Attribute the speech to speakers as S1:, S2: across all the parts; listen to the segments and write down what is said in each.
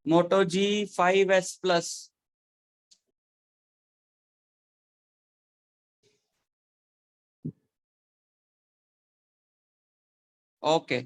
S1: मोटो G5S+। Okay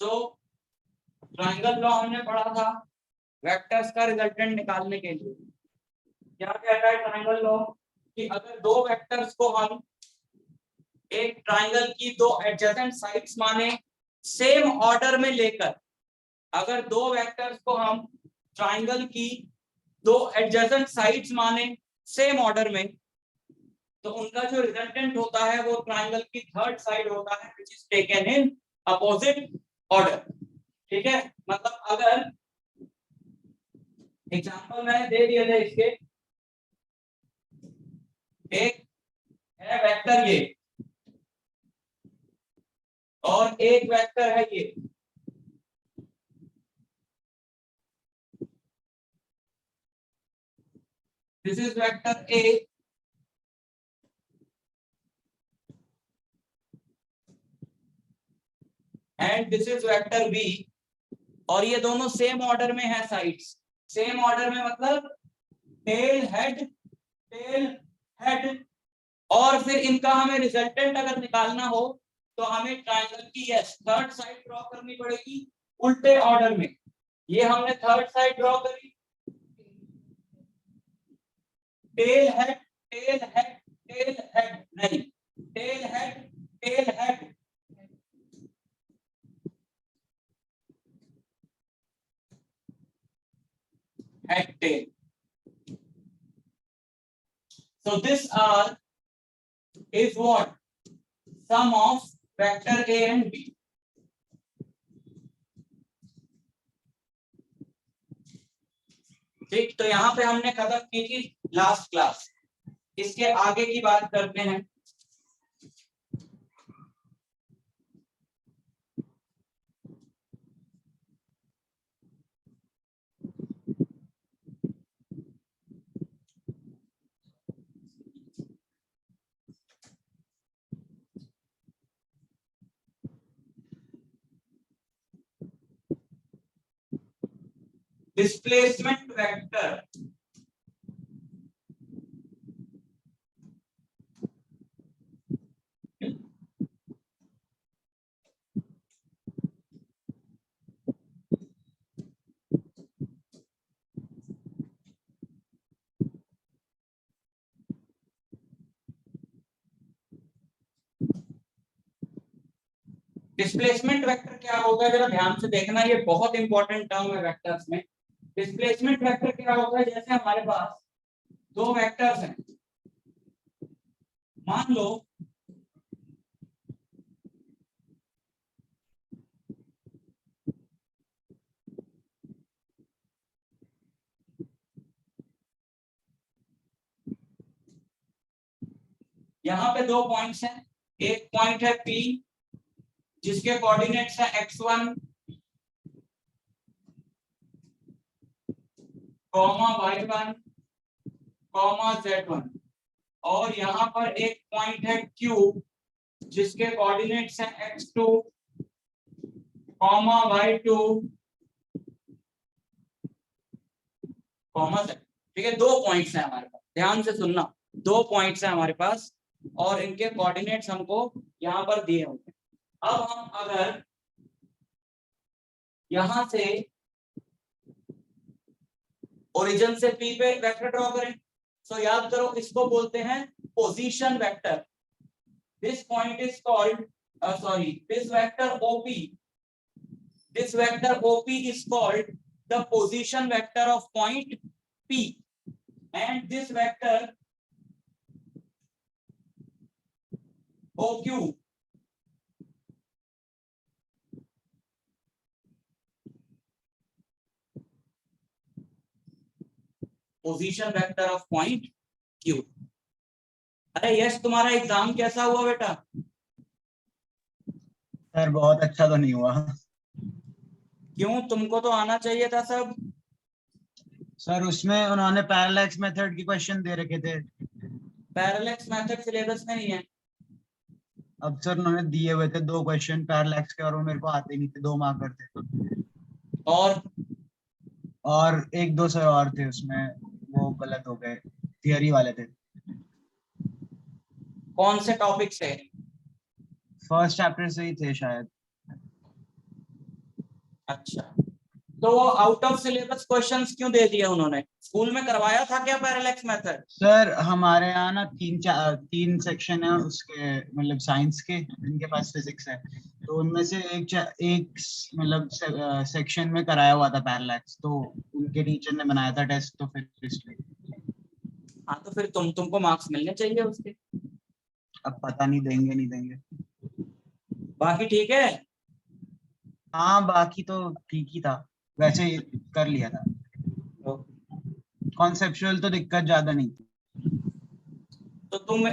S1: तो triangle law हमने पढ़ा था वेक्टर्स का रिजल्टेंट निकालने के लिए। क्या कहता है ट्रायंगल लॉ कि अगर दो वेक्टर्स को हम एक ट्रायंगल की दो एडजेसेंट साइड्स माने सेम ऑर्डर में लेकर, अगर दो वेक्टर्स को हम ट्रायंगल की दो एडजेसेंट साइड्स माने सेम ऑर्डर में, तो उनका जो रिजल्टेंट होता है वो ट्रायंगल की थर्ड साइड होता है which is taken in opposite order. ठीक है, मतलब अगर एग्जांपल मैंने दे दिया था इसके, एक है वेक्टर ये और एक वेक्टर है ये, this is vector A and this is vector B, और ये दोनों सेम ऑर्डर में है साइड्स। सेम ऑर्डर में मतलब टेल हेड, और फिर इनका हमें रिजल्टेंट अगर निकालना हो तो हमें ट्रायंगल की यस थर्ड साइड ड्रॉ करनी पड़ेगी उल्टे ऑर्डर में। ये हमने थर्ड साइड ड्रॉ करी, टेल हेड नहीं, tail head head tail. So this R is what? Sum of vector A and B. ठीक, तो यहाँ पे हमने खत्म की थी लास्ट क्लास। इसके आगे की बात करते हैं। डिस्प्लेसमेंट वेक्टर डिस्प्लेसमेंट वेक्टर क्या होगा, जरा ध्यान से देखना, ये बहुत इंपॉर्टेंट टर्म है वेक्टर्स में। डिस्प्लेसमेंट वेक्टर क्या होगा, जैसे हमारे पास दो वेक्टर्स हैं, मान लो यहाँ पे दो पॉइंट्स हैं, एक पॉइंट है P जिसके कोऑर्डिनेट्स है x1, y1, z1, और यहाँ पर एक पॉइंट है Q जिसके कोऑर्डिनेट्स हैं x2, y2, कॉमन है, ठीक है। 2 पॉइंट्स हैं हमारे पास, ध्यान से सुनना, 2 पॉइंट्स हैं हमारे पास और इनके कोऑर्डिनेट्स हमको यहाँ पर दिए होंगे। अब हम अगर यहां से ओरिजिन से पी पे वेक्टर ड्रॉ करें, तो याद करो इसको बोलते हैं position vector. This point is called this vector OP, this vector OP is called the position vector of point P, and this vector OQ position vector of point Q। अरे यश, तुम्हारा exam कैसा हुआ बेटा?
S2: सर बहुत अच्छा तो नहीं हुआ।
S1: क्यों, तुमको तो आना चाहिए था सब।
S2: सर उसमें उन्होंने पैरेलैक्स मेथड के क्वेश्चन दे रखे थे।
S1: पैरेलैक्स मेथड सिलेबस में नहीं है।
S2: अब सर उन्होंने दिए हुए थे 2 क्वेश्चन पैरेलैक्स के और वो मेरे को आते नहीं थे, 2 मार्कर थे। और 1-2 सर और थे उसमें, वो गलत हो गए, थियरी वाले थे।
S1: कौन से टॉपिक से?
S2: फर्स्ट चैप्टर से ही थे शायद।
S1: अच्छा, तो वो आउट ऑफ सिलेबस क्वेश्चंस क्यों दे दिए उन्होंने? स्कूल में करवाया था क्या पैरेलैक्स मेथड?
S2: सर हमारे यहाँ ना 3 सेक्शन है उसके, मतलब साइंस के, इनके पास फिजिक्स है, तो उनमें से एक मतलब सेक्शन में कराया हुआ था पैरेलैक्स, तो उनके टीचर ने बनाया था टेस्ट, तो फिर इसलिए।
S1: हाँ, तो फिर तुमको मार्क्स मिलने चाहिए उसके।
S2: अब पता नहीं देंगे नहीं देंगे।
S1: बाकी ठीक है?
S2: हाँ बाकी तो ठीक ही था, वैसे ही कर लिया था। कॉन्सेप्चुअल तो दिक्कत ज्यादा नहीं थी।
S1: तो तुम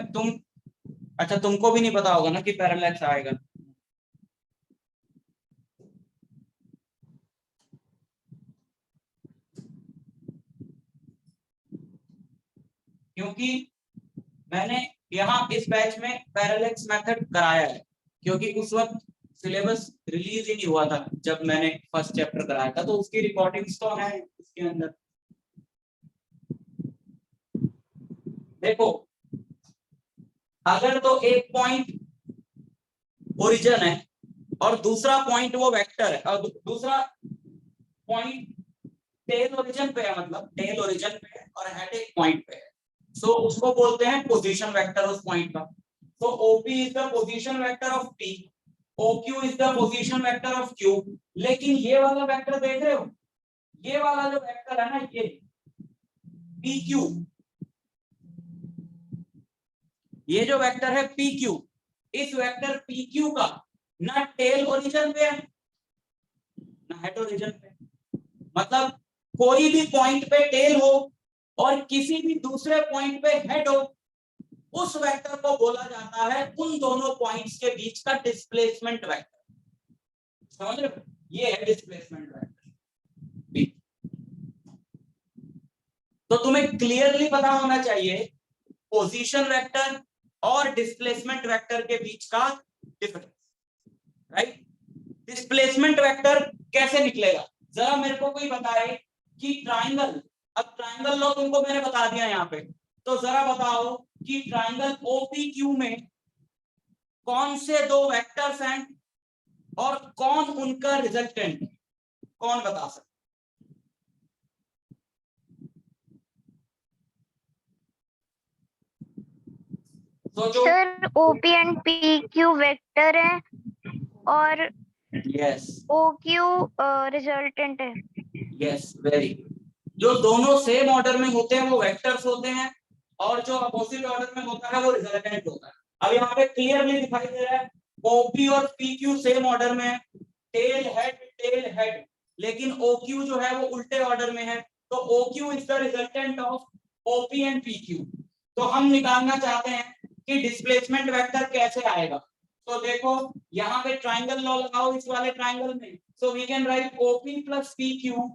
S1: अच्छा, तुमको भी नहीं पता होगा ना कि पैरेलैक्स आएगा? क्योंकि मैंने यहाँ इस बैच में पैरेलैक्स मेथड कराया है, क्योंकि उस वक्त सिलेबस रिलीज ही नहीं हुआ था जब मैंने फर्स्ट चैप्टर कराया था, तो उसकी रिकॉर्डिंग्स तो है इसके अंदर। देखो, अगर तो एक पॉइंट ओरिजिन है और दूसरा पॉइंट वो वेक्टर है, और दूसरा पॉइंट टेल ओरिजिन पे है, मतलब टेल ओरिजिन पे है और हेड एक पॉइंट पे है, सो उसको बोलते हैं पोजीशन वेक्टर उस पॉइंट का। So OP is the position vector of P, OQ is the position vector of Q. लेकिन ये वाला वेक्टर देख रहे हो, ये वाला जो वेक्टर है ना, ये पी क्यू, ये जो वेक्टर है पी क्यू, इस वेक्टर पी क्यू का ना टेल ओरिजिन पे है ना हेड ओरिजिन पे। मतलब कोई भी पॉइंट पे टेल हो और किसी भी दूसरे पॉइंट पे हेड हो, उस वेक्टर को बोला जाता है उन दोनों पॉइंट्स के बीच का डिस्प्लेसमेंट वेक्टर। समझ रहे हो? ये है डिस्प्लेसमेंट वेक्टर। तो तुम्हें क्लियरली पता होना चाहिए पोजीशन वेक्टर और डिस्प्लेसमेंट वेक्टर के बीच का डिफरेंस, राइट? डिस्प्लेसमेंट वेक्टर कैसे निकलेगा, जरा मेरे को कोई बताए कि ट्राइंगल, अब ट्राइंगल लॉ तुमको मैंने बता दिया यहाँ पे, तो जरा बताओ कि ट्राइंगल ओपीक्यू में कौन से 2 वेक्टर्स हैं और कौन उनका रिजल्टेंट है, कौन बता सकता? तो जो
S3: sir OP and P Q vector है और
S1: यस
S3: ओक्यू रिजल्टेंट है।
S1: Yes, very good. जो दोनों सेम ऑर्डर में होते हैं वो वेक्टर्स होते हैं, और जो अपोजिट ऑर्डर में होता है वो रिजल्टेंट होता है। अब यहाँ पे क्लियरली दिखाई दे रहा है ओपी और पीक्यू सेम ऑर्डर में है, टेल हेड, लेकिन ओक्यू जो है वो उल्टे ऑर्डर में है, तो OQ is the resultant of OP and PQ. तो हम निकालना चाहते हैं कि डिस्प्लेसमेंट वेक्टर कैसे आएगा। तो देखो यहाँ पे ट्राइंगल लॉ लगाओ इस वाले ट्राइंगल में, so we can write OP plus PQ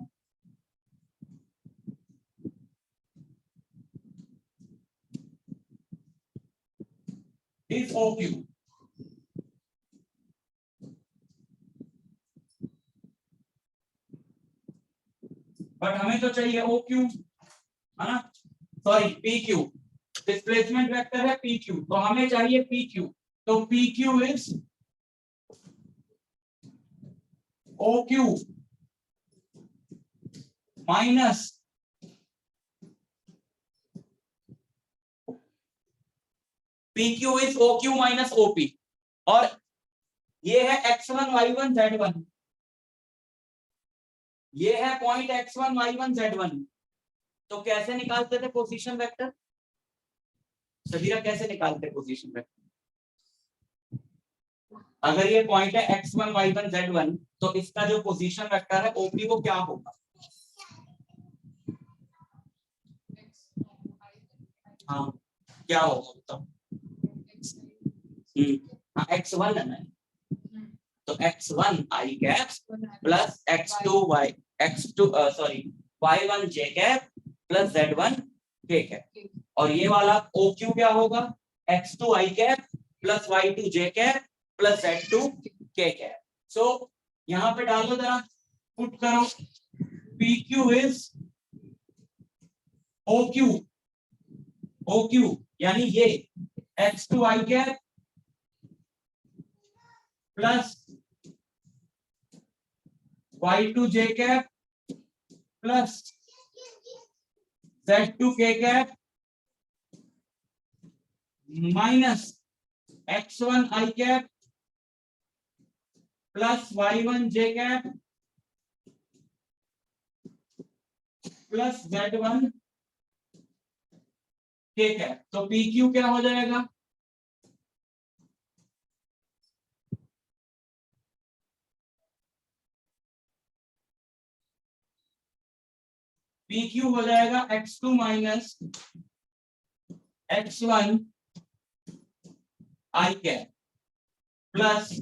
S1: is OQ। But हमें तो चाहिए OQ, है ना, sorry P Q, displacement vector है पी क्यू, तो हमें चाहिए पी क्यू, तो P Q is O Q minus P Q is O Q minus OP, और ये है x1 y1 z1, ये है पॉइंट x1 y1 z1। तो कैसे निकालते थे पोजीशन वेक्टर, सबीरा कैसे निकालते पोजीशन वेक्टर? अगर ये पॉइंट है x1 y1 z1, तो इसका जो पोजीशन वेक्टर है ओपी वो क्या होगा? हाँ क्या होगा बताओ? हाँ x1 है ना, तो x1 i cap plus x2 y x2 sorry y1 j cap plus z1 k cap, और ये वाला OQ क्या होगा? x2 i cap plus y2 j cap plus z2 k cap. So यहाँ पे डालो जरा, पुट करो, PQ इज OQ यानी ये x2 i cap plus y2 j cap plus z2 k cap minus x1 i cap plus y1 j cap plus z1 k cap. तो PQ क्या हो जाएगा? PQ हो जाएगा x2 minus x1 i cap plus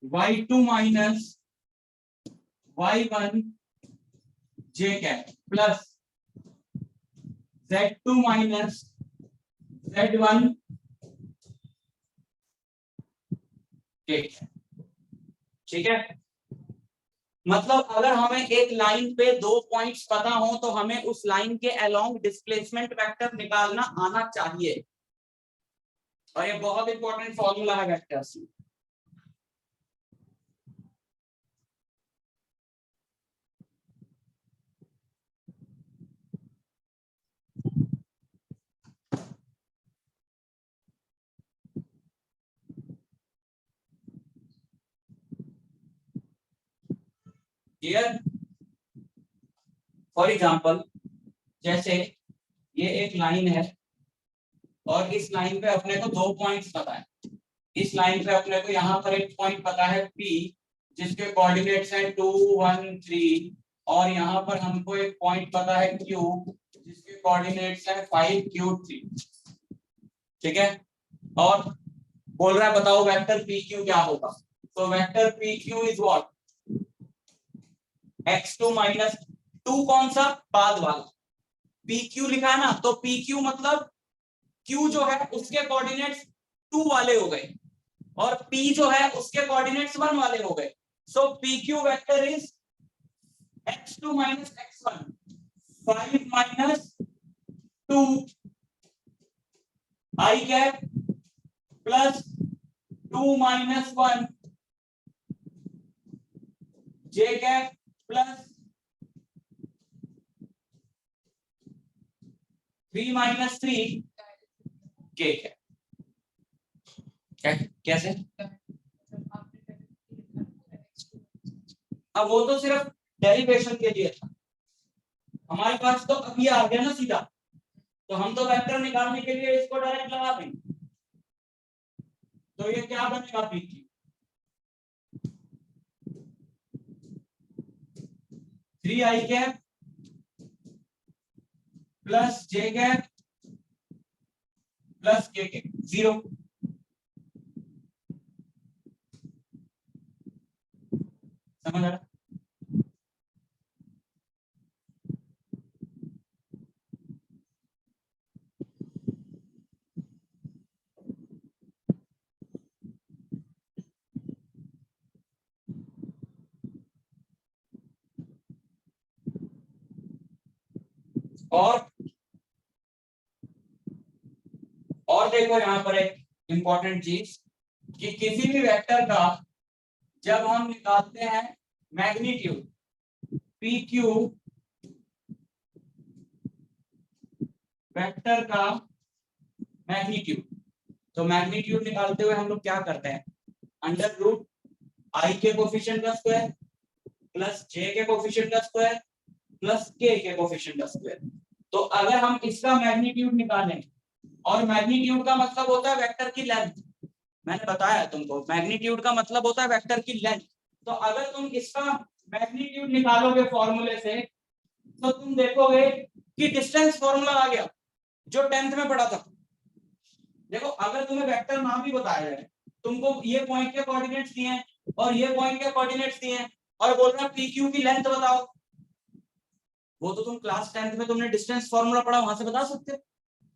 S1: y2 minus y1 j cap plus z2 minus z1 k cap. ठीक है, मतलब अगर हमें एक लाइन पे दो पॉइंट्स पता हो तो हमें उस लाइन के अलोंग डिस्प्लेसमेंट वेक्टर निकालना आना चाहिए, और ये बहुत इंपॉर्टेंट फॉर्मूला है वेक्टर्स। क्लियर? फॉर एग्जांपल जैसे ये एक लाइन है और इस लाइन पे अपने को दो पॉइंट्स पता है, इस लाइन पे अपने को यहाँ पर एक पॉइंट पता है P जिसके कोऑर्डिनेट्स हैं 2 1 3, और यहाँ पर हमको एक पॉइंट पता है Q जिसके कोऑर्डिनेट्स हैं 5 Q 3। ठीक है, और बोल रहा है बताओ वेक्टर PQ क्या होगा? तो vector PQ is what? x2 minus 2 कौन सा? बाद वाला। PQ लिखा है ना, तो PQ मतलब Q जो है उसके कोऑर्डिनेट्स 2 वाले हो गए और P जो है उसके कोऑर्डिनेट्स 1 वाले हो गए। सो PQ vector is x2 minus x1, 5 minus 2 i cap plus 2 minus 1 j cap plus 3 minus 3 k cap. कैसे? अब वो तो सिर्फ डेरिवेशन के लिए था, हमारे पास तो अब ये आ गया ना सीधा, तो हम तो वेक्टर निकालने के लिए इसको डायरेक्ट लगा देंगे। तो ये क्या बनेगा? PQ 3i cap plus j cap plus k cap 0। समझ आ रहा? और देखो यहाँ पर एक इंपॉर्टेंट चीज कि किसी भी वेक्टर का जब हम निकालते हैं मैग्नीट्यूड पी क्यू वेक्टर का मैग्नीट्यूड, तो मैग्नीट्यूड निकालते हुए हम लोग क्या करते हैं, अंडर रूट आई के कोफिशिएंट का स्क्वायर प्लस जे के कोफिशिएंट का स्क्वायर प्लस के कोफिशिएंट का स्क्वायर। तो अगर हम इसका मैग्नीट्यूड निकालें, और मैग्नीट्यूड का मतलब होता है वेक्टर की लेंथ, मैंने बताया तुमको मैग्नीट्यूड का मतलब होता है वेक्टर की लेंथ। तो अगर तुम इसका मैग्नीट्यूड निकालोगे फॉर्मूले से, तो तुम देखोगे कि डिस्टेंस फॉर्मूला आ गया जो 10th में पढ़ा था। देखो अगर तुम्हें वेक्टर नाम भी बताया जाए, तुमको ये पॉइंट के कोऑर्डिनेट्स दिए हैं और ये पॉइंट के कोऑर्डिनेट्स दिए हैं और बोल रहा है पी क्यू की लेंथ बताओ, वो तो तुम क्लास 10th में तुमने डिस्टेंस फॉर्मूला पढ़ा, वहां से बता सकते हो,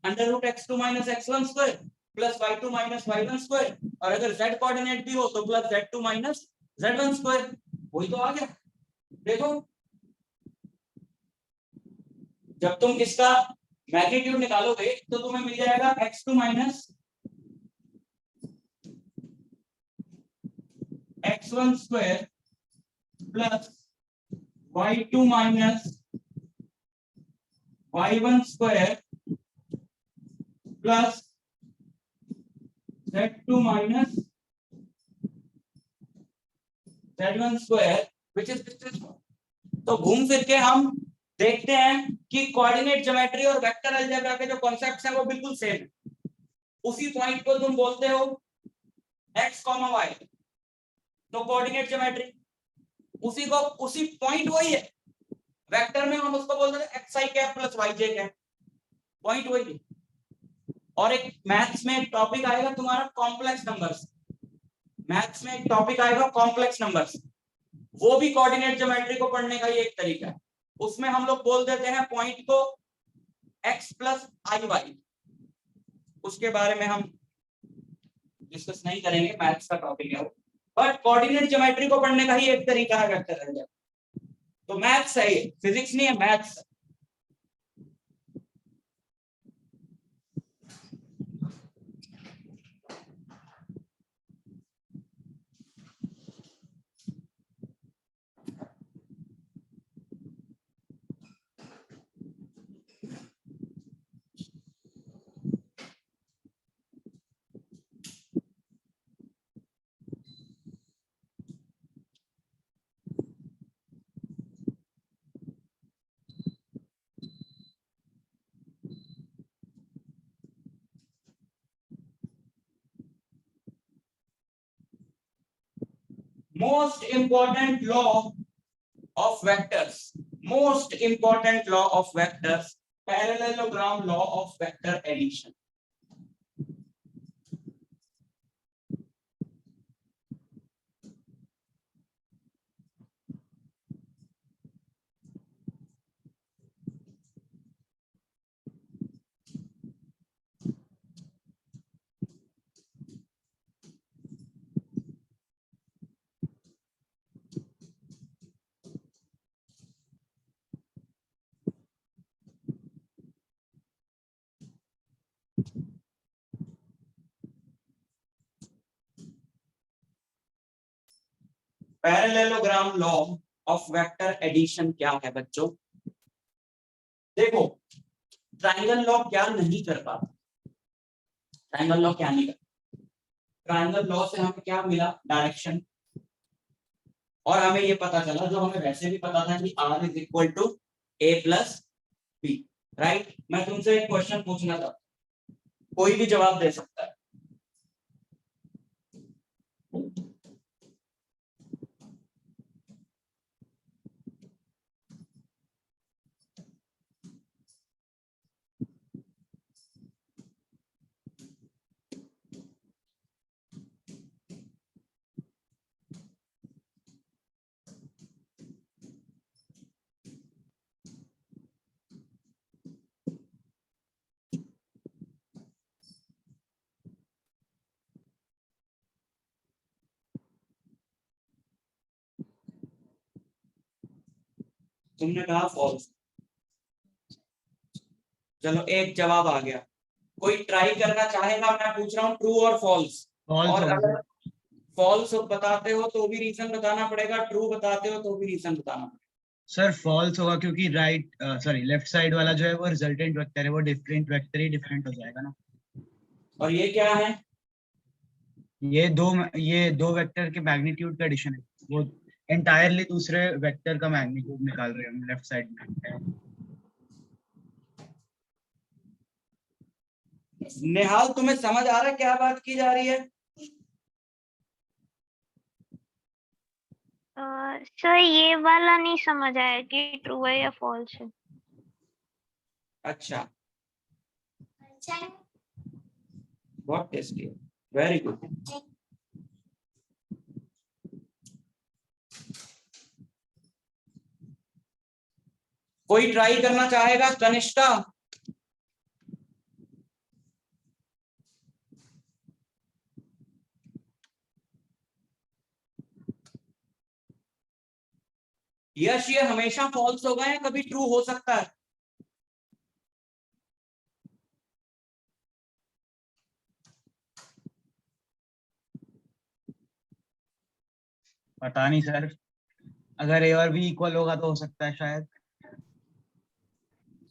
S1: under root x2 minus x1 square plus y2 minus y1 square, और अगर z कोऑर्डिनेट भी हो तो plus z2 minus z1 square, वही तो आ गया। देखो जब तुम इसका मैग्नीट्यूड निकालोगे तो तुम्हें मिल जाएगा x2 minus x1 square plus y2 minus y1 square plus z2 minus z1 square which is distance. तो घूम फिर के हम देखते हैं कि कोऑर्डिनेट ज्योमेट्री और वेक्टर अलजेब्रा के जो कॉन्सेप्ट्स हैं वो बिल्कुल सेम है। उसी पॉइंट को तुम बोलते हो x, y, तो कोऑर्डिनेट ज्योमेट्री, उसी पॉइंट वही है। वेक्टर में हम उसको बोलते हैं xi cap plus yj cap, point वही है। और एक मैथ्स में एक टॉपिक आएगा तुम्हारा कॉम्प्लेक्स नंबर्स, मैथ्स में एक टॉपिक आएगा कॉम्प्लेक्स नंबर्स, वो भी कोऑर्डिनेट ज्योमेट्री को पढ़ने का ही एक तरीका है। उसमें हम लोग बोल देते हैं पॉइंट को x प्लस आई वाई, उसके बारे में हम डिस्कस नहीं करेंगे, मैथ्स का टॉपिक है वो, बट कोऑर्डिनेट ज्योमेट्री को पढ़ने का ही एक तरीका है वेक्टर अलजेब्रा। तो मैथ्स है ये, फिजिक्स नहीं है, maths. Most important law of vectors, most important law of vectors, parallelogram law of vector addition. Parallelogram law of vector addition क्या है बच्चों? देखो ट्रायंगल लॉ क्या नहीं करता, ट्रायंगल लॉ क्या नहीं करता, ट्रायंगल लॉ से हमें क्या मिला, डायरेक्शन, और हमें ये पता चला जो हमें वैसे भी पता था कि r is equal to a plus B, right. मैं तुमसे एक क्वेश्चन पूछना था, कोई भी जवाब दे सकता है। तुमने कहा फॉल्स, चलो एक जवाब आ गया। कोई ट्राई करना चाहेगा? मैं पूछ रहा हूँ ट्रू और फॉल्स।
S2: फॉल्स
S1: और
S2: होगा
S1: अगर
S2: सर।
S1: फॉल्स बताते हो तो भी रीजन बताना पड़ेगा, ट्रू बताते हो तो भी रीजन बताना पड़ेगा।
S2: सर फॉल्स होगा क्योंकि लेफ्ट साइड वाला जो है वो रिजल्टेंट वेक्टर है, वो डिफरेंट वेक्टर ही डिफरेंट हो जाएगा ना।
S1: और ये क्या है?
S2: ये दो वेक्टर के मैग्नीट्यूड का एडिशन है, वो एंटायरली दूसरे वेक्टर का मैग्नीट्यूड निकाल रहे हैं हम लेफ्ट साइड में।
S1: निहाल तुम्हें समझ आ रहा है क्या बात की जा रही है?
S3: सर ये वाला नहीं समझ आया कि ट्रू है या फॉल्स है।
S1: अच्छा, बहुत टेस्टी है, वेरी गुड। कोई ट्राई करना चाहेगा? कनिष्ठा। यश, ये हमेशा फॉल्स होगा या कभी ट्रू हो सकता है?
S2: पता नहीं सर, अगर ए और बी इक्वल होगा तो हो सकता है शायद।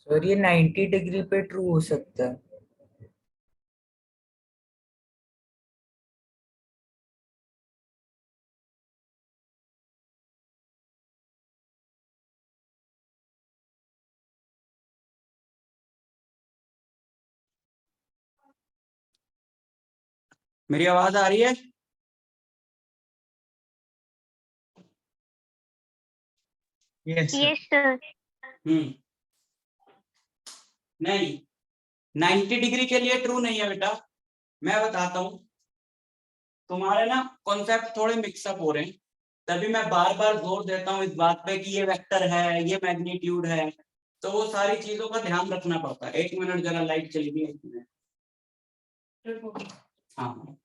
S4: सर ये 90 डिग्री पे ट्रू हो सकता है।
S1: मेरी आवाज आ रही है?
S2: Yes sir.
S3: Yes sir.
S1: नहीं, 90 डिग्री के लिए ट्रू नहीं है बेटा। मैं बताता हूं, तुम्हारे ना कॉन्सेप्ट थोड़े मिक्सअप हो रहे हैं, तभी मैं बार बार जोर देता हूं इस बात पे कि ये वेक्टर है, ये मैग्नीट्यूड है, तो वो सारी चीजों का ध्यान रखना पड़ता है। एक मिनट जरा, लाइट चली गई, एक मिनट। हाँ,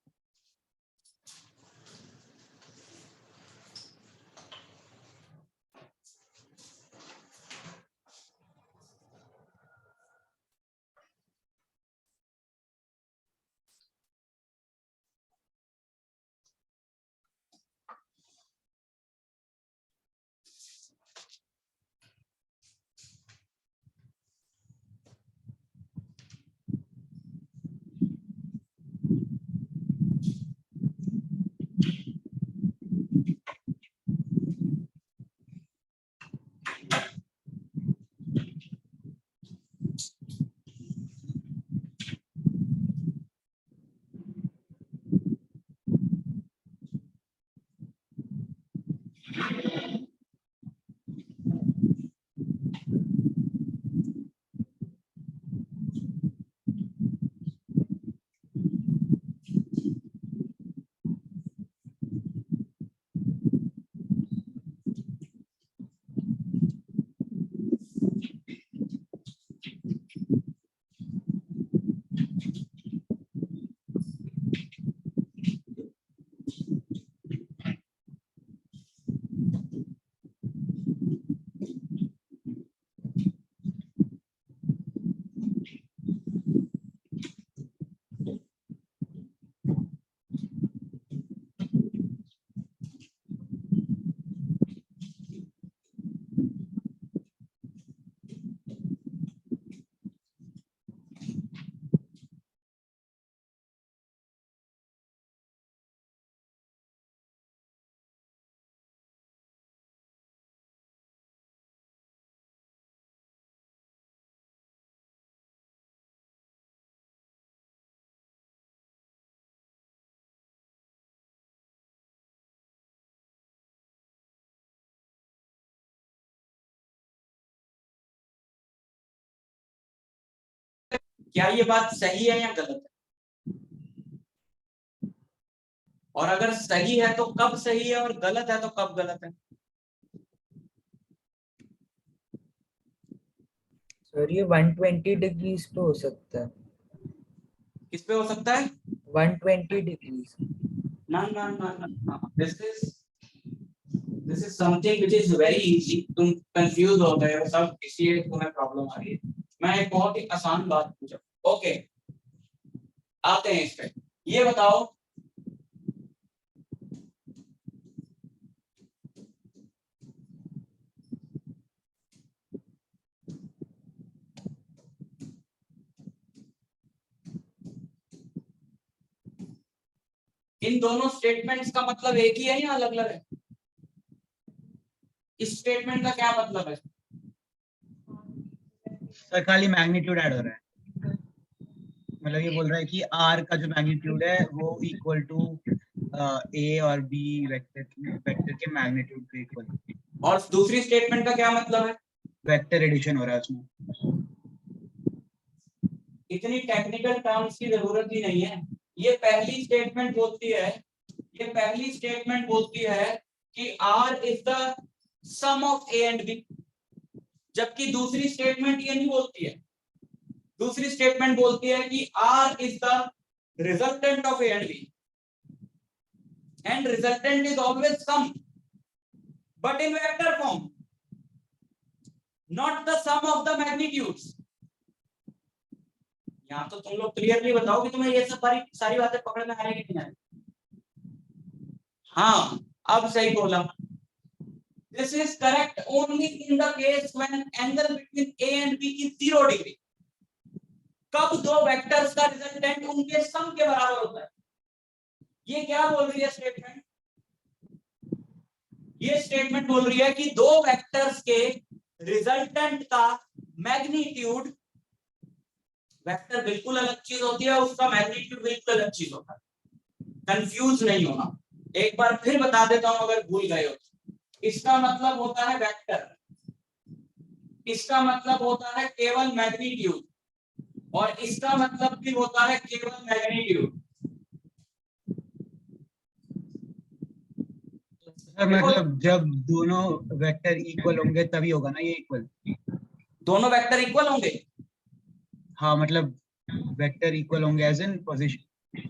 S1: क्या ये बात सही है या गलत है? और अगर सही है तो कब सही है, और गलत है तो कब गलत है?
S4: सर ये 120 डिग्रीज पे हो सकता है।
S1: किस पे हो सकता है?
S4: 120 डिग्रीज।
S1: ना ना ना ना, this is something which is very easy. तुम कंफ्यूज हो गए हो सब, इसलिए तुम्हें प्रॉब्लम आ रही है। मैं एक बहुत ही आसान बात पूछा। ओके, आते हैं इस पे। ये बताओ इन दोनों स्टेटमेंट्स का मतलब एक ही है या अलग अलग है? इस स्टेटमेंट का क्या मतलब है?
S2: सर खाली मैग्नीट्यूड ऐड हो रहा है, मतलब ये बोल रहा है कि r का जो मैग्नीट्यूड है वो इक्वल टू a और b वेक्टर के मैग्नीट्यूड के इक्वल।
S1: और दूसरी स्टेटमेंट का क्या मतलब है?
S2: वेक्टर एडिशन हो रहा है उसमें।
S1: इतनी टेक्निकल टर्म्स की जरूरत ही नहीं है। ये पहली स्टेटमेंट बोलती है, ये पहली स्टेटमेंट बोलती है कि r is the sum of a and b, जबकि दूसरी स्टेटमेंट ये नहीं बोलती है। दूसरी स्टेटमेंट बोलती है कि r is the resultant of a and b, and resultant is always sum, but in vector form, not the sum of the magnitudes. यहाँ तो तुम लोग क्लियरली बताओ कि तुम्हें ये सब सारी बातें पकड़ में आ रही है कि नहीं? हाँ, अब सही बोला। This is correct only in the case when angle between a and b is 0 degree. कब दो वेक्टर्स का रिजल्टेंट उनके सम के बराबर होता है। ये क्या बोल रही है स्टेटमेंट? ये स्टेटमेंट बोल रही है कि दो वेक्टर्स के रिजल्टेंट का मैग्नीट्यूड, वेक्टर बिल्कुल अलग चीज होती है, उसका मैग्नीट्यूड बिल्कुल अलग चीज होता है। कंफ्यूज नहीं होना, एक बार फिर बता देता हूं अगर भूल गए हो। इसका मतलब होता है वेक्टर, इसका मतलब होता है केवल मैग्नीट्यूड, और इसका मतलब भी होता है केवल मैग्नीट्यूड।
S2: सर मतलब जब दोनों वेक्टर इक्वल होंगे तभी होगा ना ये इक्वल?
S1: दोनों वेक्टर इक्वल होंगे?
S2: हाँ मतलब वेक्टर इक्वल होंगे एज इन पोजीशन।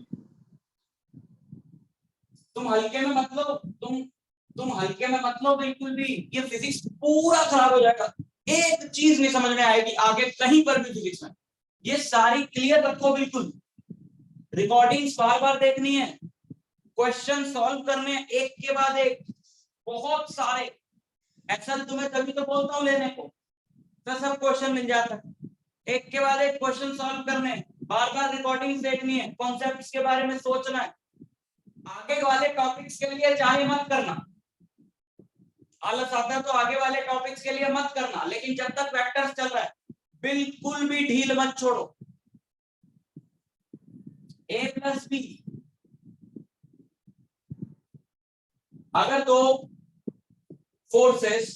S1: तुम हल्के में मत लो, तुम हल्के में मत लो बिल्कुल भी। ये फिजिक्स पूरा खराब हो जाएगा, एक चीज नहीं समझ में आएगी आगे कहीं पर भी फिजिक्स में। ये सारी क्लियर रखो बिल्कुल। रिकॉर्डिंग्स बार बार देखनी है, क्वेश्चन सॉल्व करने हैं एक के बाद एक, बहुत सारे। एक्सेल तुम्हें तभी तो बोलता हूं लेने को, तो सब क्वेश्चन मिल जाता है। एक के बाद एक क्वेश्चन सॉल्व करने, बार बार रिकॉर्डिंग्स देखनी है, कॉन्सेप्ट्स के बारे में सोचना है। आगे वाले टॉपिक्स के लिए चाहे मत करना, आलस आता है तो आगे वाले टॉपिक्स के लिए मत करना, लेकिन जब तक वेक्टर्स चल रहा है बिल्कुल भी ढील मत छोड़ो। a प्लस बी, अगर दो फोर्सेस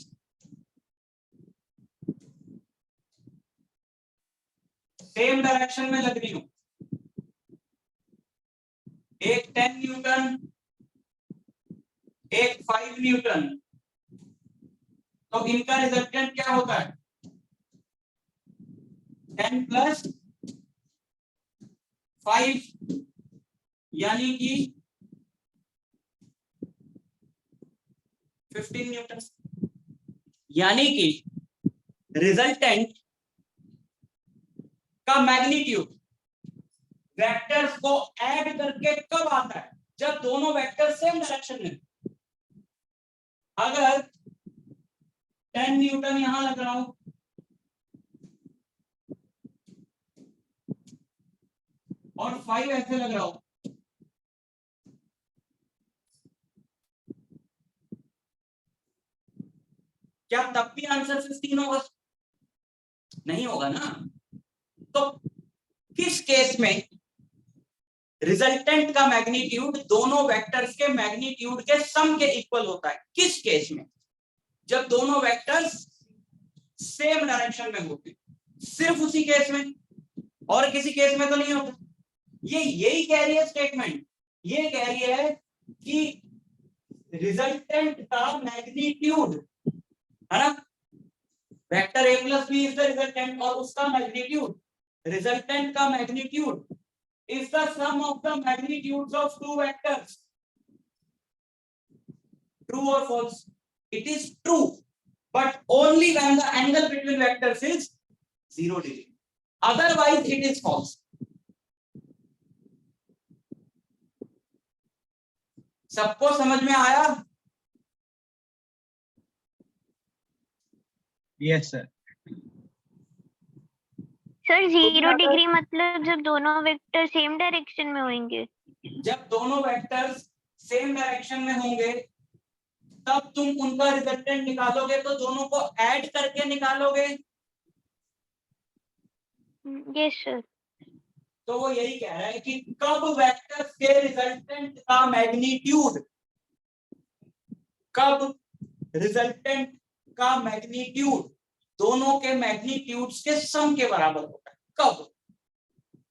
S1: सेम डायरेक्शन में लग रही हो, एक 10 न्यूटन एक 5 न्यूटन, तो इनका रिजल्टेंट क्या होता है? 10 प्लस 5 यानी कि 15 न्यूटन। यानी कि रिजल्टेंट का मैग्नीट्यूड वेक्टर्स को ऐड करके कब आता है? जब दोनों वेक्टर सेम डायरेक्शन में। अगर 10 न्यूटन यहां लग रहा हूं और 5 ऐसे लग रहा हूं, क्या तब भी आंसर 15 होगा? नहीं होगा ना। तो किस केस में रिजल्टेंट का मैग्नीट्यूड दोनों वेक्टर्स के मैग्नीट्यूड के सम के इक्वल होता है? किस केस में? जब दोनों वेक्टर्स सेम डायरेक्शन में होते, सिर्फ उसी केस में, और किसी केस में तो नहीं होता। ये यही कह रही है स्टेटमेंट, ये कह रही है कि रिजल्टेंट का मैग्नीट्यूड है ना, vector a plus B is the resultant, और उसका मैग्नीट्यूड, रिजल्टेंट का magnitude is the sum of the magnitudes of two vectors. True or false? It is true, but only when the angle between vectors is 0 degree, otherwise it is false. सबको समझ में आया?
S2: Yes sir.
S3: Sir 0 degree मतलब जब दोनों vector same direction में होंगे।
S1: जब दोनों वेक्टर्स सेम डायरेक्शन में होंगे तब तुम उनका रिजल्टेंट निकालोगे, तो दोनों को ऐड करके निकालोगे।
S3: Yes sir.
S1: तो वो यही कह रहा है कि कब वेक्टर्स के रिजल्टेंट का मैग्नीट्यूड, कब रिजल्टेंट का मैग्नीट्यूड दोनों के मैग्नीट्यूड्स के सम के बराबर होता है। कब?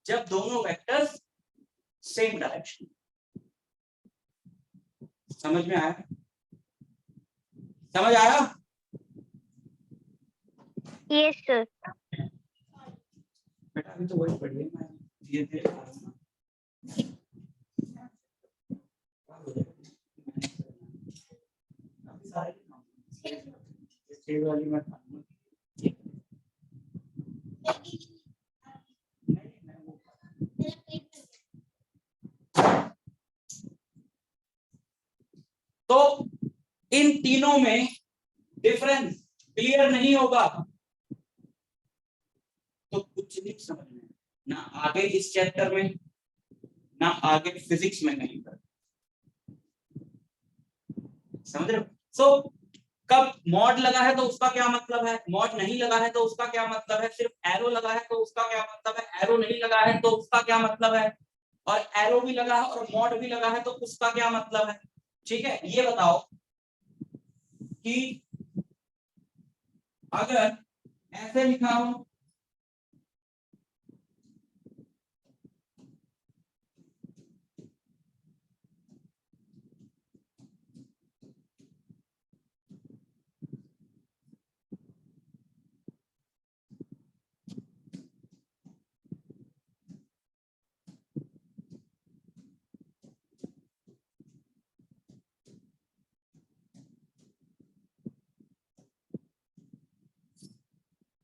S1: जब दोनों वेक्टर्स सेम डायरेक्शन। समझ में आया? समझ आया?
S3: Yes sir.
S1: बेटा अभी तो वही पढ़िए, मैं धीरे धीरे बता रहा हूं ना। काफी सारे स्टेज वाली मैं नहीं, मैं वो तो इन तीनों में डिफरेंस क्लियर नहीं होगा तो कुछ नहीं समझ में, ना आगे इस चैप्टर में ना आगे फिजिक्स में नहीं कर। समझ रहे हो? सो कब मॉड लगा है तो उसका क्या मतलब है, मॉड नहीं लगा है तो उसका क्या मतलब है, सिर्फ एरो लगा है तो उसका क्या मतलब है, एरो नहीं लगा है तो उसका क्या मतलब है, और एरो भी लगा है और मॉड भी लगा है तो उसका क्या मतलब है। ठीक है, ये बताओ कि अगर ऐसे लिखा हो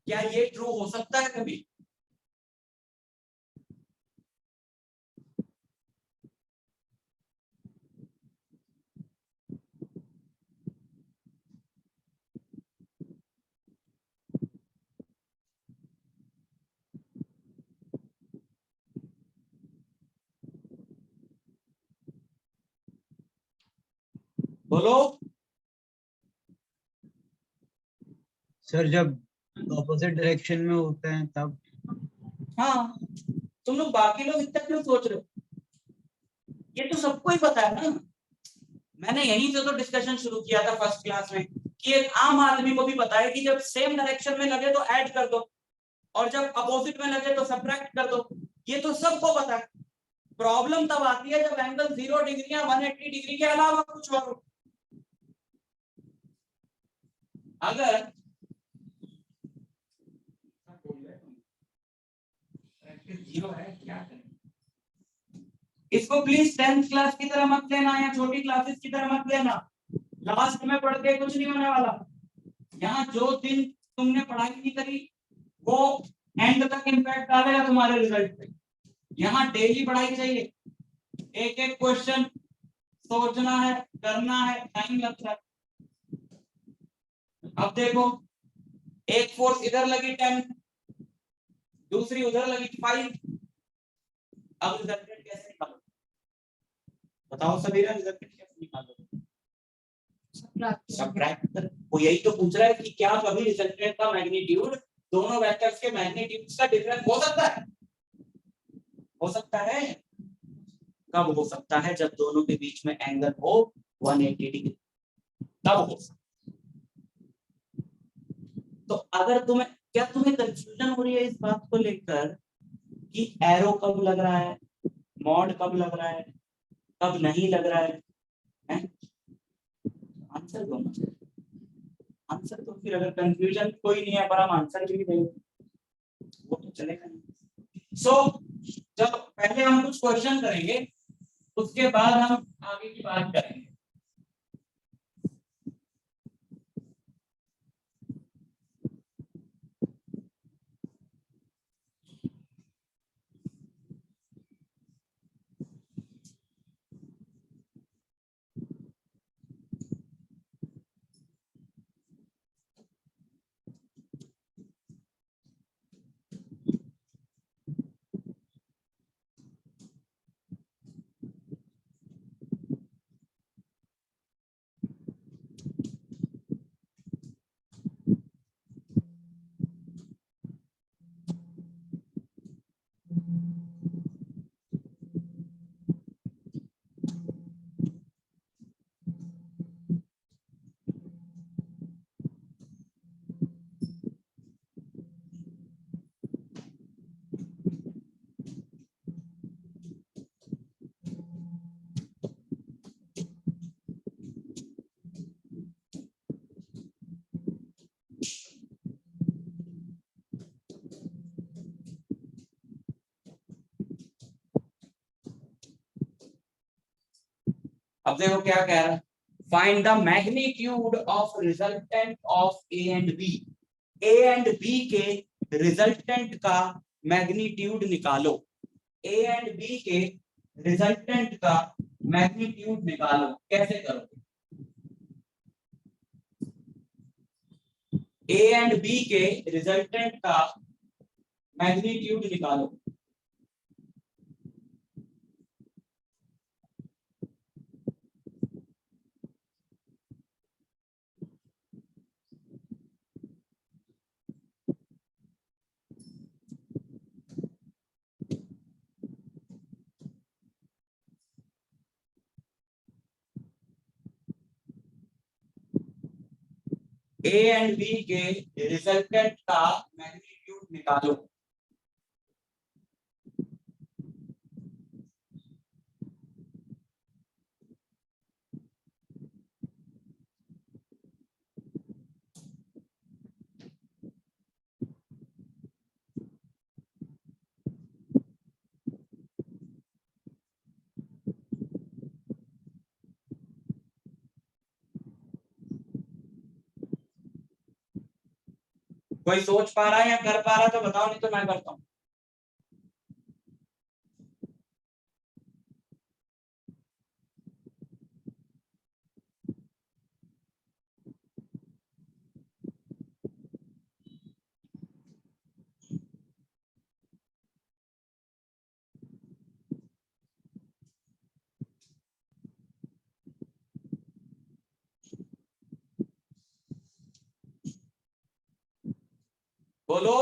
S1: क्या ये ट्रू हो सकता है कभी? बोलो।
S2: सर जब ऑपोजिट डायरेक्शन में होते हैं तब।
S1: हाँ, तुम लोग बाकी लोग इतना क्यों सोच रहे हो, ये तो सबको ही पता है ना। मैंने यहीं से तो डिस्कशन शुरू किया था फर्स्ट क्लास में कि एक आम आदमी को भी पता है कि जब सेम डायरेक्शन में लगे तो ऐड कर दो और जब अपोजिट में लगे तो सब्ट्रैक्ट कर दो, ये तो सबको पता है। प्रॉब्लम तब आती है जब एंगल 0 डिग्री या 180 डिग्री के अलावा कुछ और हो। अगर जीरो है क्या करें, इसको प्लीज 10th क्लास की तरह मत लेना या छोटी क्लासेस की तरह मत लेना, लास्ट में पढ़ के कुछ नहीं होने वाला। यहाँ जो दिन तुमने पढ़ाई नहीं करी वो एंड तक इम्पैक्ट डालेगा तुम्हारे रिजल्ट पे। यहाँ डेली पढ़ाई चाहिए, एक एक क्वेश्चन सोचना है, करना है, टाइम लगता है। अब देखो, एक फोर्स इधर लगी 10, दूसरी उधर लगी 5, अब रिजल्टेंट कैसे निकालो बताओ सबीरा, रिजल्टेंट कैसे निकालोगे? सब्ट्रैक्ट कर। वो यही तो पूछ रहा है कि क्या कभी रिजल्टेंट का मैग्नीट्यूड दोनों वेक्टर्स के मैग्नीट्यूड्स का डिफरेंस हो सकता है? हो सकता है। कब हो सकता है? जब दोनों के बीच में एंगल हो 180 डिग्री, तब हो सकता है। तो अगर तुम्हें, क्या तुम्हें कंफ्यूजन हो रही है इस बात को लेकर कि एरो कब लग रहा है, मॉड कब लग रहा है, कब नहीं लग रहा है? आंसर दो मुझे, आंसर तो। फिर अगर कंफ्यूजन कोई नहीं है पर हम आंसर भी देंगे वो तो चलेगा नहीं। सो जब पहले हम कुछ क्वेश्चन करेंगे उसके बाद हम आगे की बात करेंगे। अब देखो क्या कह रहा है, find the magnitude of resultant of A and B. A and B के रिजल्टेंट का मैग्नीट्यूड निकालो। ए एंड बी के रिजल्टेंट का मैग्नीट्यूड निकालो। कैसे करोगे? ए एंड बी के रिजल्टेंट का मैग्नीट्यूड निकालो। ए एंड बी के रिजल्टेंट का मैग्नीट्यूड निकालो। कोई सोच पा रहा है या कर पा रहा है तो बताओ, नहीं तो मैं करता हूं। बोलो।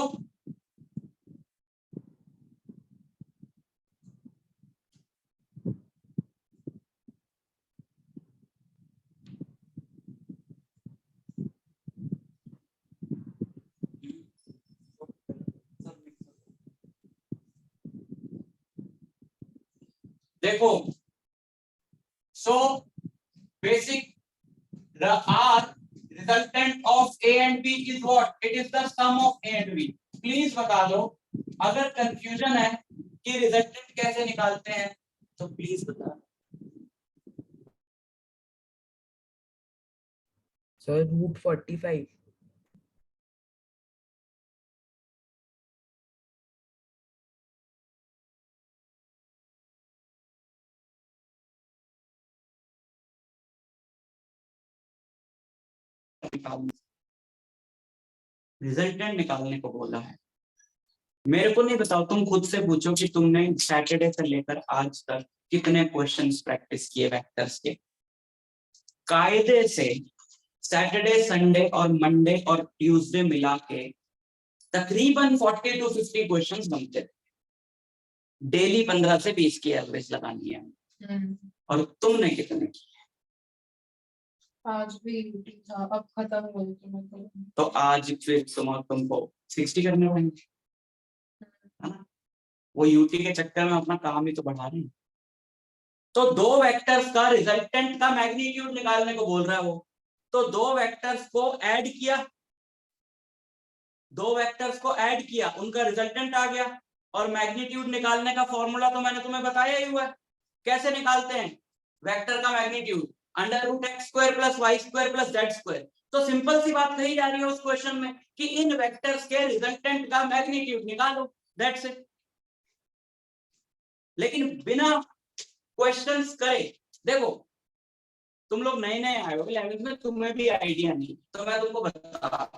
S1: देखो, so basic R resultant of A and B is what? It is the sum of A and B. Please बता दो, अगर कंफ्यूजन है कि रिजल्टेंट कैसे निकालते हैं तो प्लीज बता।
S4: सर √45।
S1: रिजल्टेंट निकालने को बोला है। मेरे को नहीं बताओ, तुम खुद से पूछो कि तुमने सैटरडे से लेकर आज तक कितने क्वेश्चंस प्रैक्टिस किए वेक्टर्स के। कायदे से सैटरडे, संडे और मंडे और ट्यूसडे मिला के तकरीबन 40 to 50 क्वेश्चंस बनते थे। डेली 15 से 20 की एवरेज लगानी है। और तुमने कितने किए?
S5: आज भी था, अब खत्म हो गई
S1: तो आज फिर तुमको 60 करने पड़ेंगे, है ना? वो यूटी के चक्कर में अपना काम ही तो बढ़ा रहे हैं। तो दो वेक्टर्स का रिजल्टेंट का मैग्नीट्यूड निकालने को बोल रहा है वो। तो दो वेक्टर्स को ऐड किया, उनका रिजल्टेंट आ गया, और मैग्नीट्यूड निकालने का फॉर्मूला तो मैंने तुम्हें बताया ही हुआ है। कैसे निकालते हैं वेक्टर का मैग्नीट्यूड? √x² + y² + z²। तो सिंपल सी बात कही जा रही है उस क्वेश्चन में कि इन वेक्टर्स के रिजल्टेंट का मैग्नीट्यूड निकालो, दैट्स इट। लेकिन बिना क्वेश्चंस करे, देखो तुम लोग नए नए आए हो 11th में, तुम्हें भी आइडिया नहीं, तो मैं तुमको बता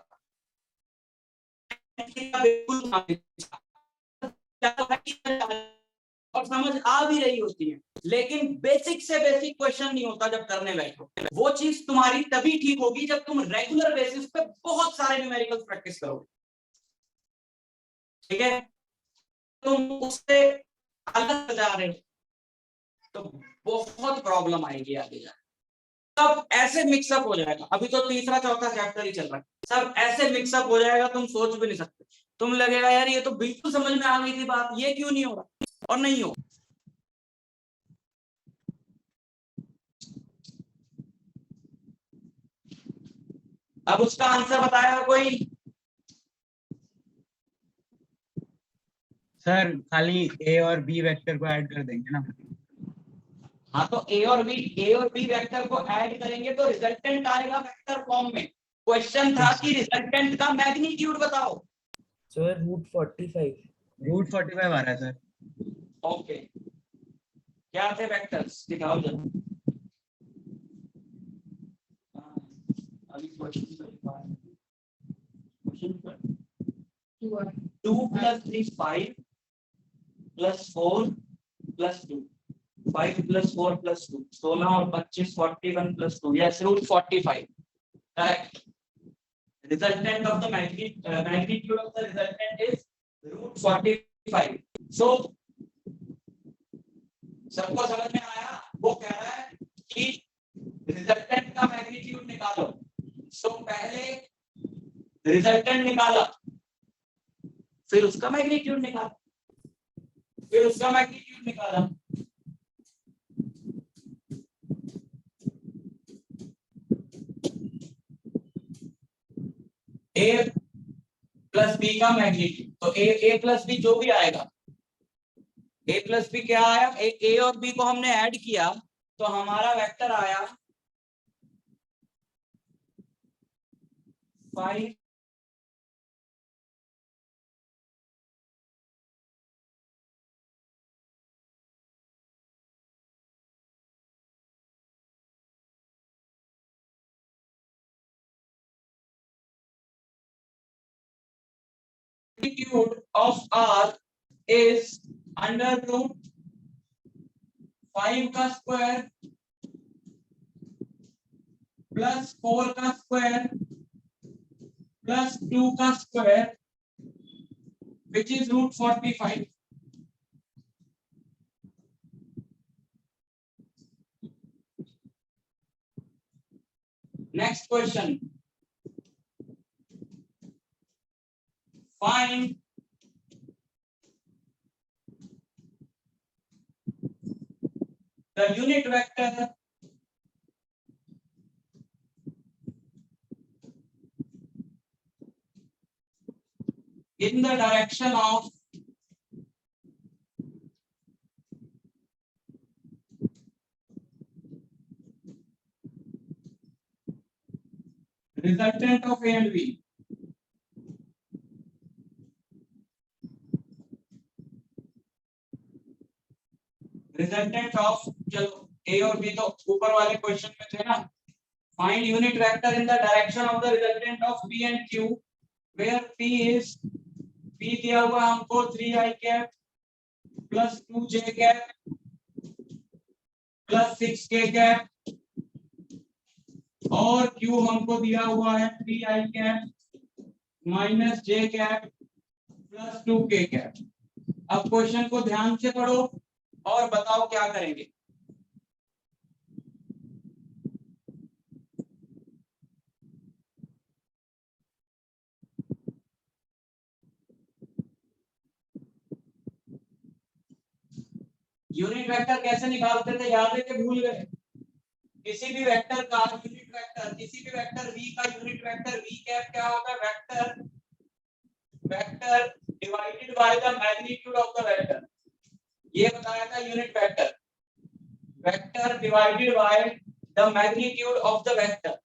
S1: और समझ आ भी रही होती है, लेकिन बेसिक से बेसिक क्वेश्चन नहीं होता जब करने बैठो। वो चीज तुम्हारी तभी ठीक होगी जब तुम रेगुलर बेसिस पे बहुत सारे न्यूमेरिकल प्रैक्टिस करोगे, ठीक है? तुम उससे अलग जा रहे हो तो बहुत प्रॉब्लम आएगी आगे जाके। सब ऐसे मिक्सअप हो जाएगा, अभी तो तीसरा चौथा चैप्टर ही चल रहा है, सब ऐसे मिक्सअप हो जाएगा तुम सोच भी नहीं सकते। तुम लगेगा यार ये तो बिल्कुल समझ में आ गई थी बात, ये क्यों नहीं हो रहा? और नहीं हो। अब उसका आंसर बताया कोई?
S2: सर खाली ए और बी वेक्टर को ऐड कर देंगे ना?
S1: हाँ तो ए और बी वेक्टर को ऐड करेंगे तो रिजल्टेंट आएगा वेक्टर फॉर्म में। क्वेश्चन था कि रिजल्टेंट का मैग्नीट्यूड बताओ।
S4: सर √45।
S2: √45 आ रहा है सर।
S1: ओके, क्या थे वेक्टर्स दिखाओ जरा। अभी क्वेश्चन पर 2 + 3 5 + 4 + 2 5 + 4 + 2 16 और 25 41 + 2 yes √45 correct। Resultant of the magnitude of the resultant is √45। So सबको समझ में आया? वो कह रहा है कि रिजल्टेंट का मैग्नीट्यूड निकालो। सो पहले रिजल्टेंट निकाला, फिर उसका मैग्नीट्यूड निकाला, फिर उसका मैग्नीट्यूड निकाला। ए प्लस बी का मैग्नीट्यूड, तो ए प्लस बी जो भी आएगा, ए प्लस बी क्या आया, ए और बी को हमने ऐड किया तो हमारा वेक्टर आया 5 magnitude of R is under root 5 का स्क्वायर प्लस 4 का स्क्वायर प्लस 2 का square which is √45। Next question, find the unit vector in the direction of resultant of A and B। Resultant of, चलो ए और B तो ऊपर वाले question में थे ना। Find unit vector in the direction of the resultant of P and Q where P is, P दिया हुआ हमको 3i cap plus 2j cap plus 6k cap और क्यू हमको दिया हुआ है 3i cap minus j cap plus 2k cap. अब question को ध्यान से पढ़ो और बताओ क्या करेंगे। यूनिट वेक्टर कैसे निकालते थे, याद है कि भूल गए? किसी भी वेक्टर का यूनिट वेक्टर, किसी भी वेक्टर v का यूनिट वेक्टर v कैप क्या होगा, vector divided by the magnitude of the vector. ये बताया था unit vector, vector divided by the magnitude of the vector,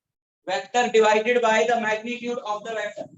S1: vector divided by the magnitude of the vector.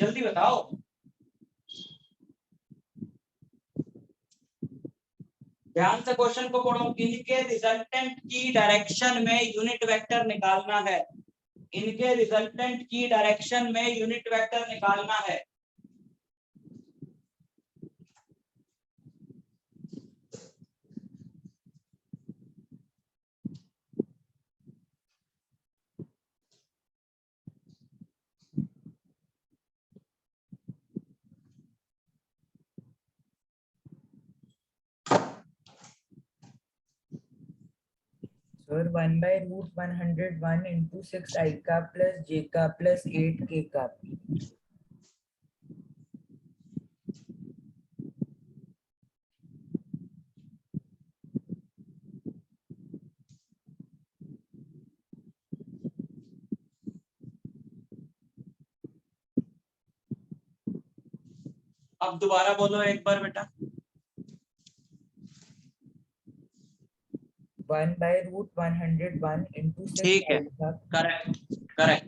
S1: जल्दी बताओ। ध्यान से क्वेश्चन को पढ़ो। इनके रिजल्टेंट की डायरेक्शन में यूनिट वेक्टर निकालना है। इनके रिजल्टेंट की डायरेक्शन में यूनिट वेक्टर निकालना है।
S4: सर 1/√101 into 6 I का plus j का plus 8 k का।
S1: अब दोबारा बोलो एक बार बेटा।
S4: 1/√101 into 6
S1: ठीक है,
S4: I का।
S1: Correct correct,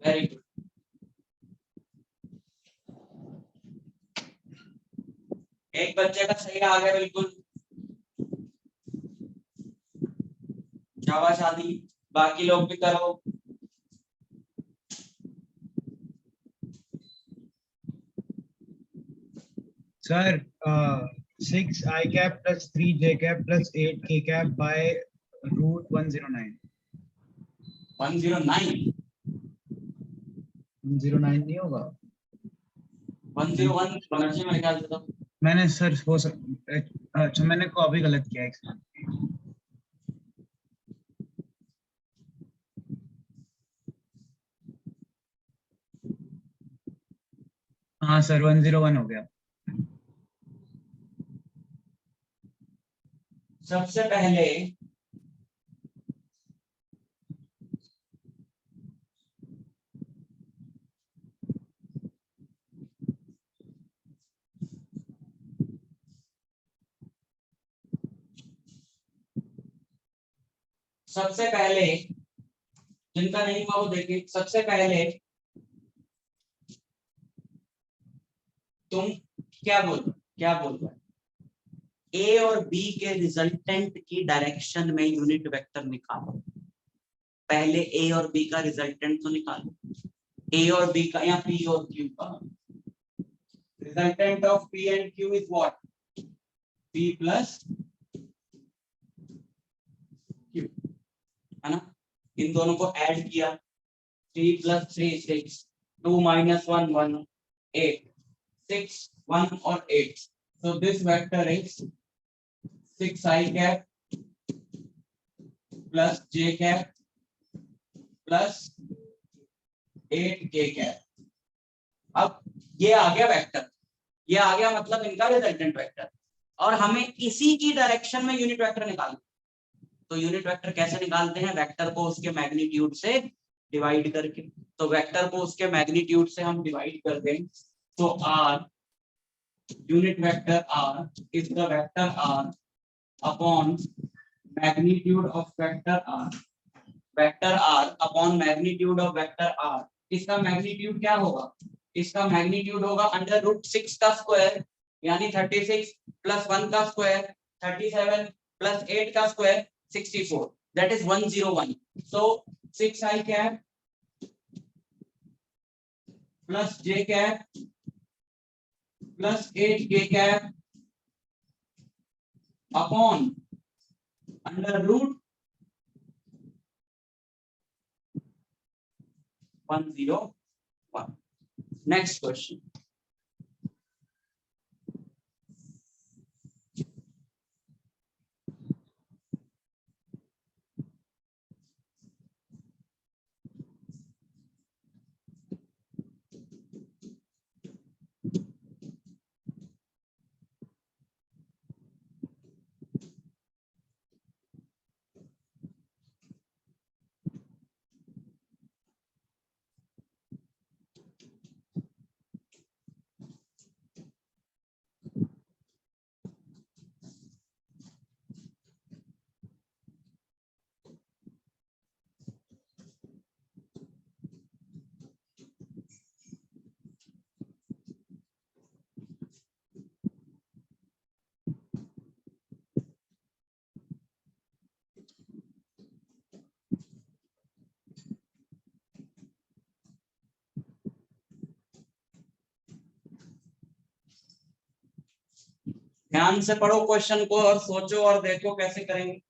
S1: very good. एक बच्चे का सही आ गया बिल्कुल, शाबाश। बाकी लोग भी करो।
S2: Sir 6 I cap plus 3 J cap plus 8 K cap by √109।
S1: 109
S2: 109 नहीं होगा?
S1: 101 होना चाहिए मेरे ख्याल से तो।
S2: मैंने सर हो अच्छा मैंने कॉपी गलत किया है। हाँ सर 101 हो गया।
S1: सबसे पहले जिनका नहीं हुआ वो देखिए। सबसे पहले तुम क्या बोल रहे ए और बी के रिजल्टेंट की डायरेक्शन में यूनिट वेक्टर निकालो। पहले ए और बी का रिजल्टेंट तो निकालो। ए और बी का या पी और क्यू का resultant of P and Q is what? P plus Q, है ना। इन दोनों को ऐड किया, 3 + 3 6, 2 - 1 1, 8, 6 1 और 8। So this vector is 6I cap plus j cap plus 8k cap। अब ये आ गया वेक्टर, ये आ गया मतलब इनका रिजल्टेंट वेक्टर, और हमें इसी की डायरेक्शन में यूनिट वेक्टर निकालना। तो यूनिट वेक्टर कैसे निकालते हैं? वेक्टर को उसके मैग्नीट्यूड से डिवाइड करके। तो वेक्टर को उसके मैग्नीट्यूड से हम डिवाइड कर दें तो r unit vector r is the vector r upon magnitude of vector r। Vector r upon magnitude of vector r। इसका मैग्नीट्यूड क्या होगा? इसका मैग्नीट्यूड होगा √6 का स्क्वायर यानी 36 प्लस 1 का स्क्वायर 37 प्लस 8 का square 64, that is 101। so 6I cap plus j cap plus 8k cap upon √101। next question। ध्यान से पढ़ो क्वेश्चन को और सोचो और देखो कैसे करेंगे।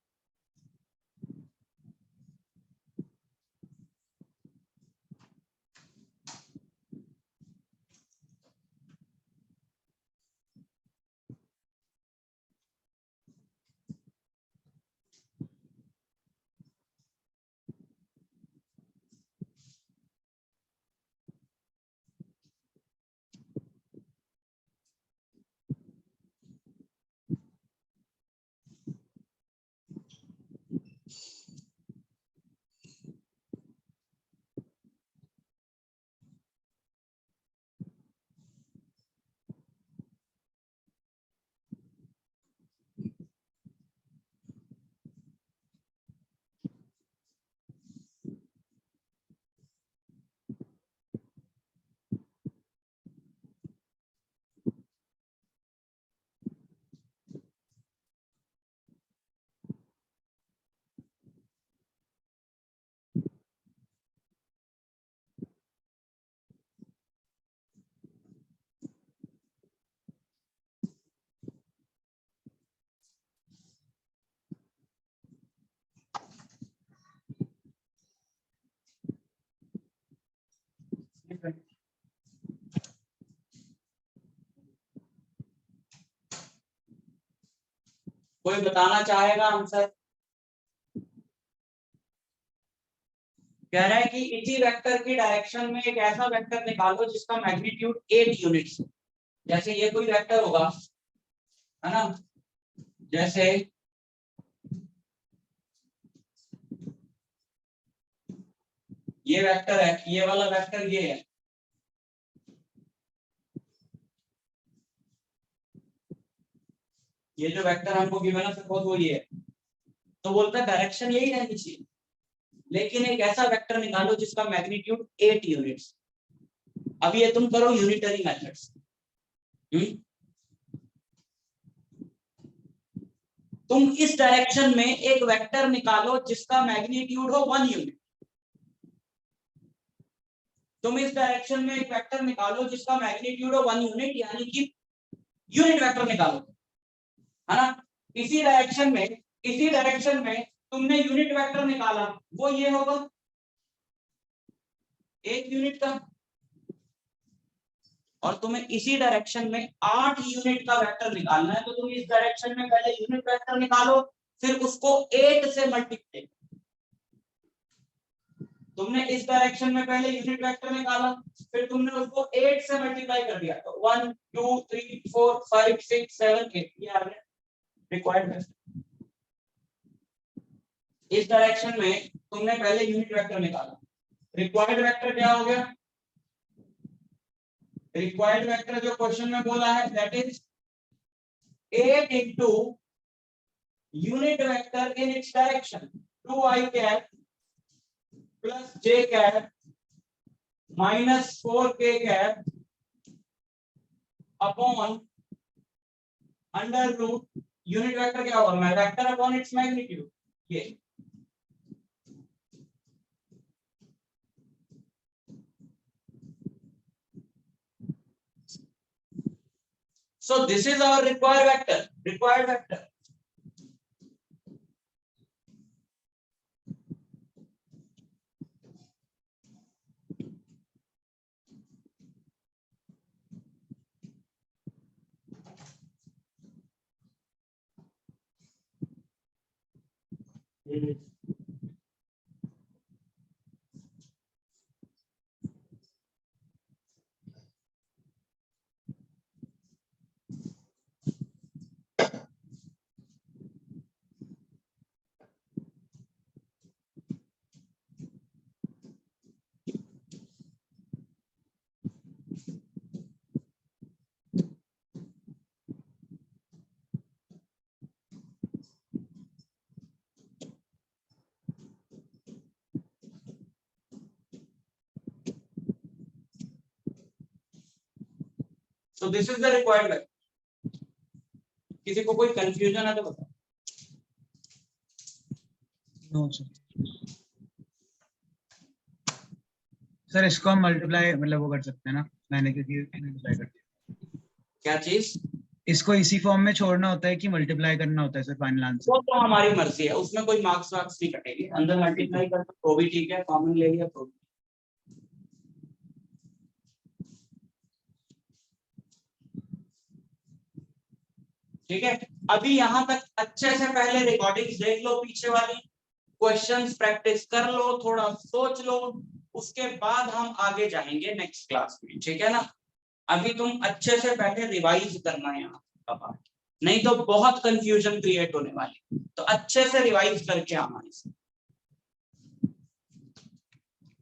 S1: कोई बताना चाहेगा आंसर? कह रहा है कि इसी वेक्टर की डायरेक्शन में एक ऐसा वेक्टर निकालो जिसका मैग्नीट्यूड 8 यूनिट्स। जैसे ये कोई वेक्टर होगा, है ना, जैसे ये वेक्टर है, ये वाला वेक्टर ये है, ये जो वेक्टर हमको गिवन है सपोज वो ये है, तो बोलता है डायरेक्शन यही रहनी चाहिए, लेकिन एक ऐसा वेक्टर निकालो जिसका मैग्नीट्यूड 8 यूनिट्स। अब ये तुम करो यूनिटरी मेथड्स। तुम इस डायरेक्शन में एक वेक्टर निकालो जिसका मैग्नीट्यूड हो 1 यूनिट। तुम इस डायरेक्शन में एक वेक्टर निकालो जिसका मैग्नीट्यूड हो 1 यूनिट, यानी कि यूनिट वेक्टर निकालो, है ना। इसी डायरेक्शन में तुमने यूनिट वेक्टर निकाला, वो ये होगा 1 यूनिट का, और तुम्हें इसी डायरेक्शन में 8 यूनिट का वेक्टर निकालना है, तो तुम इस डायरेक्शन में पहले यूनिट वेक्टर निकालो, फिर उसको 8 से मल्टीप्लाई। तुमने इस डायरेक्शन में पहले यूनिट वेक्टर निकाला, फिर तुमने उसको 8 से मल्टीप्लाई कर दिया, तो 1 2 3 4 5 6 7 8 ये आ गया रिक्वायर्ड वेक्टर। इस डायरेक्शन में तुमने पहले यूनिट वेक्टर निकाला, रिक्वायर्ड वेक्टर क्या हो गया? रिक्वायर्ड वेक्टर जो क्वेश्चन में बोला है that is 8 into unit vector in its direction 2i cap plus j cap minus 4k cap upon under root unit vector क्या होगा? Vector upon its magnitude. ये so this is our required vector. So this is the required vector. किसी को कोई confusion है तो बताओ।
S2: No sir इसको हम मल्टीप्लाई मतलब वो कर सकते हैं ना, मैंने क्योंकि मल्टीप्लाई कर दिया।
S1: क्या चीज?
S2: इसको इसी फॉर्म में छोड़ना होता है कि मल्टीप्लाई करना होता है सर फाइनल आंसर?
S1: वो तो हमारी मर्जी है, उसमें कोई मार्क्स वार्क्स नहीं कटेंगे। अंदर मल्टीप्लाई करना तो भी ठीक है, कॉमन ले लिया तो भी। ठीक है, अभी यहाँ तक अच्छे से पहले रिकॉर्डिंग्स देख लो, पीछे वाली क्वेश्चंस प्रैक्टिस कर लो, थोड़ा सोच लो, उसके बाद हम आगे जाएंगे नेक्स्ट क्लास में। ठीक है ना, अभी तुम अच्छे से पहले रिवाइज करना है यहाँ का पार्ट, नहीं तो बहुत कंफ्यूजन क्रिएट होने वाली, तो अच्छे से रिवाइज करके आना इसे।